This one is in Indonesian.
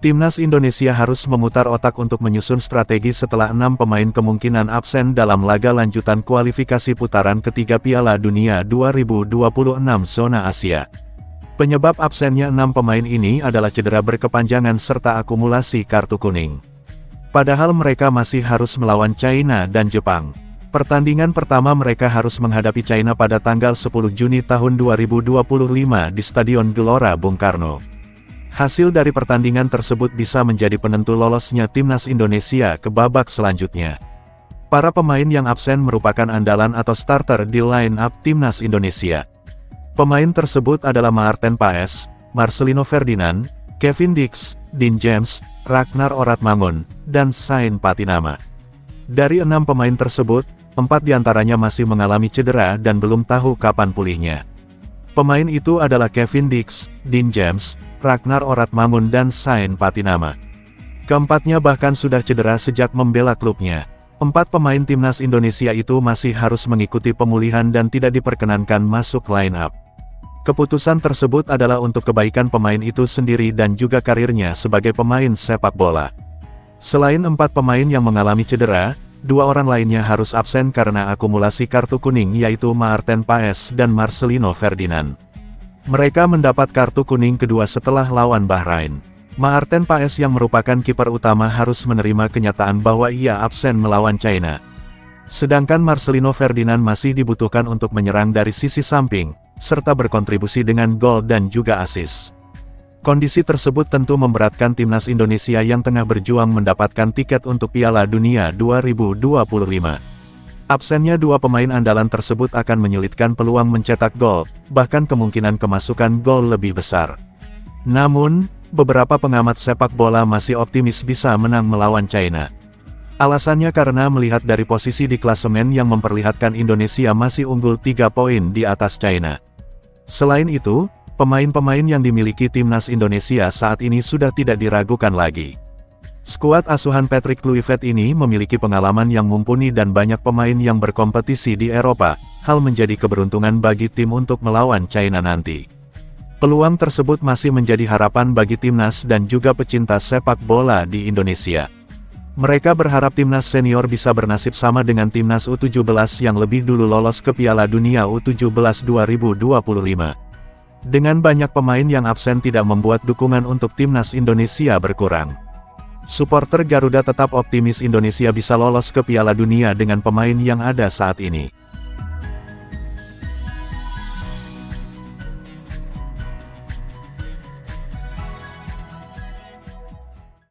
Timnas Indonesia harus memutar otak untuk menyusun strategi setelah 6 pemain kemungkinan absen dalam laga lanjutan kualifikasi putaran ketiga Piala Dunia 2026 zona Asia. Penyebab absennya 6 pemain ini adalah cedera berkepanjangan serta akumulasi kartu kuning. Padahal mereka masih harus melawan China dan Jepang. Pertandingan pertama mereka harus menghadapi China pada tanggal 10 Juni tahun 2025 di Stadion Gelora Bung Karno. Hasil dari pertandingan tersebut bisa menjadi penentu lolosnya Timnas Indonesia ke babak selanjutnya. Para pemain yang absen merupakan andalan atau starter di line-up Timnas Indonesia. Pemain tersebut adalah Maarten Paes, Marcelino Ferdinand, Kevin Dix, Dean James, Ragnar Oratmangun, dan Sain Patinama. Dari 6 pemain tersebut, 4 diantaranya masih mengalami cedera dan belum tahu kapan pulihnya. Pemain itu adalah Kevin Dix, Dean James, Ragnar Oratmangun dan Sain Patinama. Keempatnya bahkan sudah cedera sejak membela klubnya. 4 pemain Timnas Indonesia itu masih harus mengikuti pemulihan dan tidak diperkenankan masuk line-up. Keputusan tersebut adalah untuk kebaikan pemain itu sendiri dan juga karirnya sebagai pemain sepak bola. Selain 4 pemain yang mengalami cedera, 2 orang lainnya harus absen karena akumulasi kartu kuning yaitu Maarten Paes dan Marcelino Ferdinand. Mereka mendapat kartu kuning kedua setelah lawan Bahrain. Maarten Paes yang merupakan kiper utama harus menerima kenyataan bahwa ia absen melawan China. Sedangkan Marcelino Ferdinand masih dibutuhkan untuk menyerang dari sisi samping, serta berkontribusi dengan gol dan juga assist. Kondisi tersebut tentu memberatkan Timnas Indonesia yang tengah berjuang mendapatkan tiket untuk Piala Dunia 2025. Absennya 2 pemain andalan tersebut akan menyulitkan peluang mencetak gol, bahkan kemungkinan kemasukan gol lebih besar. Namun, beberapa pengamat sepak bola masih optimis bisa menang melawan China. Alasannya karena melihat dari posisi di klasemen yang memperlihatkan Indonesia masih unggul 3 poin di atas China. Selain itu, pemain-pemain yang dimiliki Timnas Indonesia saat ini sudah tidak diragukan lagi. Skuad asuhan Patrick Kluivert ini memiliki pengalaman yang mumpuni dan banyak pemain yang berkompetisi di Eropa, hal menjadi keberuntungan bagi tim untuk melawan China nanti. Peluang tersebut masih menjadi harapan bagi Timnas dan juga pecinta sepak bola di Indonesia. Mereka berharap Timnas senior bisa bernasib sama dengan Timnas U17 yang lebih dulu lolos ke Piala Dunia U17 2025. Dengan banyak pemain yang absen tidak membuat dukungan untuk Timnas Indonesia berkurang. Suporter Garuda tetap optimis Indonesia bisa lolos ke Piala Dunia dengan pemain yang ada saat ini.